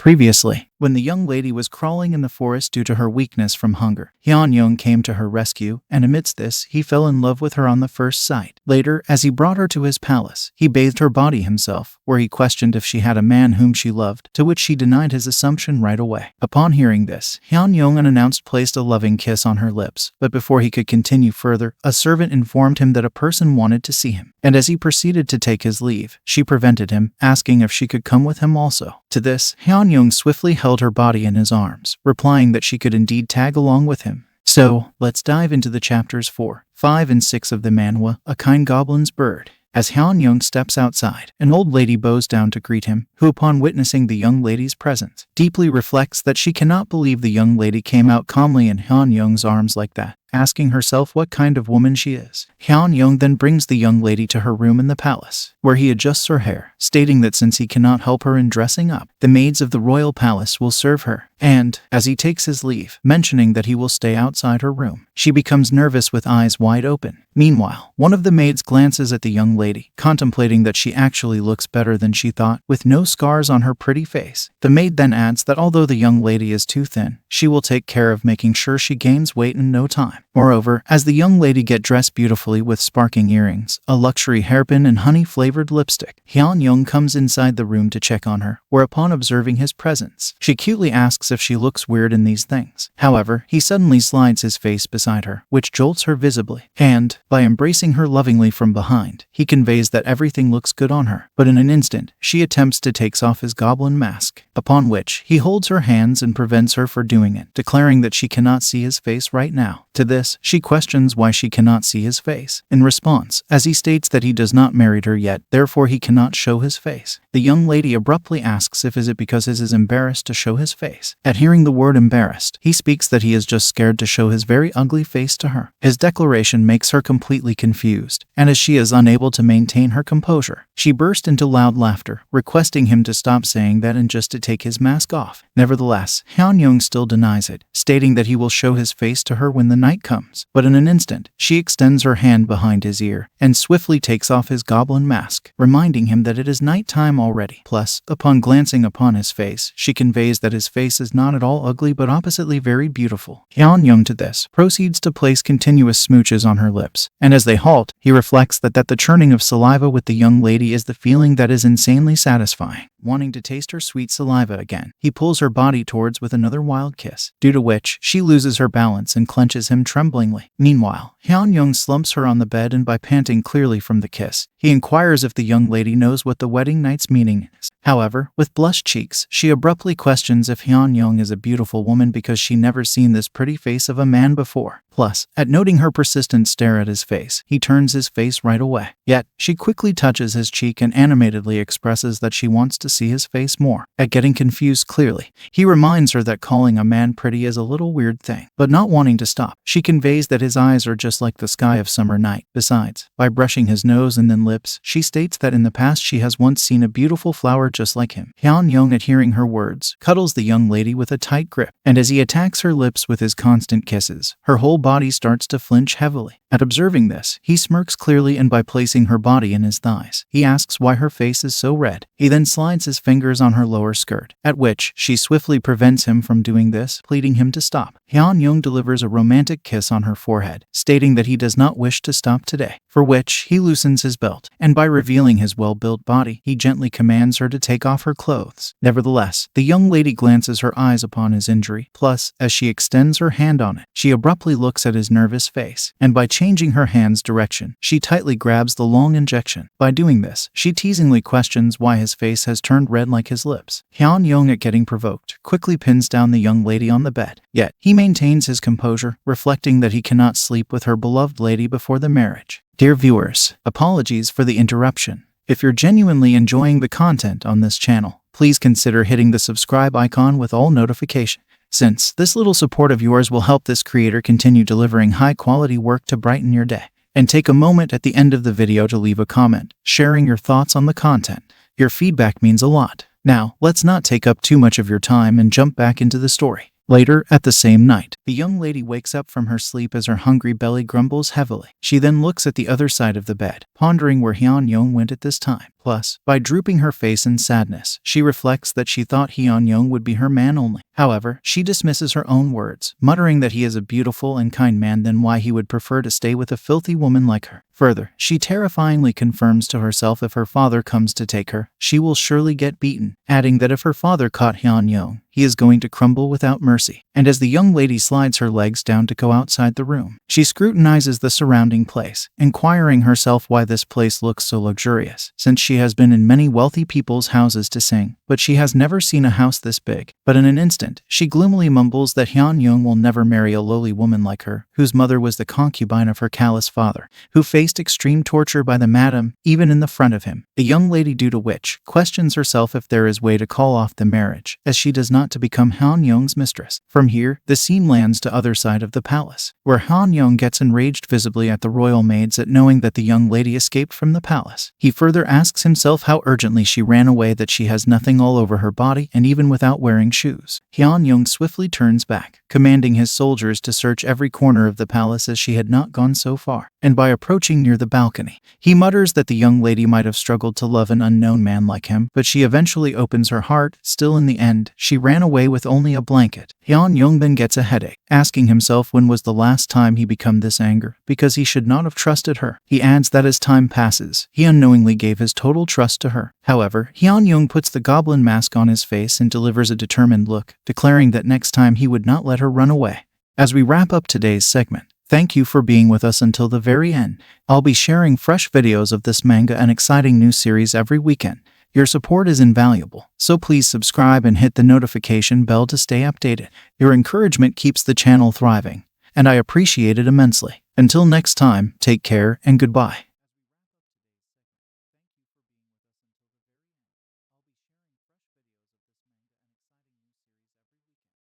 Previously, when the young lady was crawling in the forest due to her weakness from hunger, Heon came to her rescue, and amidst this, he fell in love with her on the first sight. Later, as he brought her to his palace, he bathed her body himself, where he questioned if she had a man whom she loved, to which she denied his assumption right away. Upon hearing this, Heon unannounced placed a loving kiss on her lips, but before he could continue further, a servant informed him that a person wanted to see him, and as he proceeded to take his leave, she prevented him, asking if she could come with him also. To this, Heon swiftly held her body in his arms, replying that she could indeed tag along with him. So, let's dive into the chapters 4, 5, and 6 of the manhwa, A Kind Goblin's Bird. As Heon steps outside, an old lady bows down to greet him, who upon witnessing the young lady's presence, deeply reflects that she cannot believe the young lady came out calmly in Heon's arms like that, asking herself what kind of woman she is. Heon then brings the young lady to her room in the palace, where he adjusts her hair, stating that since he cannot help her in dressing up, the maids of the royal palace will serve her, and, as he takes his leave, mentioning that he will stay outside her room, she becomes nervous with eyes wide open. Meanwhile, one of the maids glances at the young lady, contemplating that she actually looks better than she thought, with no scars on her pretty face. The maid then adds that although the young lady is too thin, she will take care of making sure she gains weight in no time. Moreover, as the young lady gets dressed beautifully with sparkling earrings, a luxury hairpin, and honey-flavored lipstick, Heon comes inside the room to check on her, where upon observing his presence, she cutely asks if she looks weird in these things. However, he suddenly slides his face beside her, which jolts her visibly, and, by embracing her lovingly from behind, he conveys that everything looks good on her. But in an instant, she attempts to take off his goblin mask, upon which he holds her hands and prevents her from doing it, declaring that she cannot see his face right now. To this, she questions why she cannot see his face. In response, as he states that he does not married her yet, therefore he cannot show his face, the young lady abruptly asks if is it because he is embarrassed to show his face. At hearing the word embarrassed, he speaks that he is just scared to show his very ugly face to her. His declaration makes her completely confused, and as she is unable to maintain her composure, she burst into loud laughter, requesting him to stop saying that and just to take his mask off. Nevertheless, Heon still denies it, stating that he will show his face to her when the night comes. But in an instant, she extends her hand behind his ear and swiftly takes off his goblin mask, reminding him that it is nighttime already. Plus, upon glancing upon his face, she conveys that his face is not at all ugly but oppositely very beautiful. Heon to this proceeds to place continuous smooches on her lips, and as they halt, he reflects that the churning of saliva with the young lady is the feeling that is insanely satisfying. Wanting to taste her sweet saliva again, he pulls her body towards with another wild kiss, due to which she loses her balance and clenches him tremblingly. Meanwhile, Heon slumps her on the bed, and by panting clearly from the kiss, he inquires if the young lady knows what the wedding night's meaning is. However, with blushed cheeks, she abruptly questions if Heon is a beautiful woman because she never seen this pretty face of a man before. Plus, at noting her persistent stare at his face, he turns his face right away. Yet, she quickly touches his cheek and animatedly expresses that she wants to see his face more. At getting confused clearly, he reminds her that calling a man pretty is a little weird thing. But not wanting to stop, she conveys that his eyes are just like the sky of summer night. Besides, by brushing his nose and then lips, she states that in the past she has once seen a beautiful flower just like him. Heon, at hearing her words, cuddles the young lady with a tight grip, and as he attacks her lips with his constant kisses, her whole body starts to flinch heavily. At observing this, he smirks clearly, and by placing her body in his thighs, he asks why her face is so red. He then slides his fingers on her lower skirt, at which she swiftly prevents him from doing this, pleading him to stop. Heon delivers a romantic kiss on her forehead, stating that he does not wish to stop today, for which he loosens his belt, and by revealing his well-built body, he gently commands her to take off her clothes. Nevertheless, the young lady glances her eyes upon his injury, plus, as she extends her hand on it, she abruptly looks at his nervous face, and by changing her hand's direction, she tightly grabs the long injection. By doing this, she teasingly questions why his face has turned red like his lips. Heon, at getting provoked, quickly pins down the young lady on the bed. Yet, he maintains his composure, reflecting that he cannot sleep with her beloved lady before the marriage. Dear viewers, apologies for the interruption. If you're genuinely enjoying the content on this channel, please consider hitting the subscribe icon with all notifications, since this little support of yours will help this creator continue delivering high-quality work to brighten your day. And take a moment at the end of the video to leave a comment, sharing your thoughts on the content. Your feedback means a lot. Now, let's not take up too much of your time and jump back into the story. Later, at the same night, the young lady wakes up from her sleep as her hungry belly grumbles heavily. She then looks at the other side of the bed, pondering where Heon went at this time. Plus, by drooping her face in sadness, she reflects that she thought Heon would be her man only. However, she dismisses her own words, muttering that he is a beautiful and kind man, then why he would prefer to stay with a filthy woman like her. Further, she terrifyingly confirms to herself if her father comes to take her, she will surely get beaten, adding that if her father caught Heon, he is going to crumble without mercy. And as the young lady slides her legs down to go outside the room, she scrutinizes the surrounding place, inquiring herself why this place looks so luxurious, since she has been in many wealthy people's houses to sing, but she has never seen a house this big. But in an instant, she gloomily mumbles that Heon will never marry a lowly woman like her, whose mother was the concubine of her callous father, who faced extreme torture by the madam, even in the front of him. The young lady, due to which, questions herself if there is way to call off the marriage, as she does not to become Heon's mistress. From here, the scene lands to other side of the palace, where Heon gets enraged visibly at the royal maids at knowing that the young lady escaped from the palace. He further asks himself how urgently she ran away, that she has nothing all over her body and even without wearing shoes. Heon swiftly turns back, commanding his soldiers to search every corner of the palace as she had not gone so far. And by approaching near the balcony, he mutters that the young lady might have struggled to love an unknown man like him, but she eventually opens her heart. Still, in the end, she ran away with only a blanket. Heon then gets a headache, asking himself when was the last time he become this angry, because he should not have trusted her. He adds that as time passes, he unknowingly gave his total trust to her. However, Heon puts the goblin mask on his face and delivers a determined look, declaring that next time he would not let her run away. As we wrap up today's segment, thank you for being with us until the very end. I'll be sharing fresh videos of this manga and exciting new series every weekend. Your support is invaluable, so please subscribe and hit the notification bell to stay updated. Your encouragement keeps the channel thriving, and I appreciate it immensely. Until next time, take care and goodbye.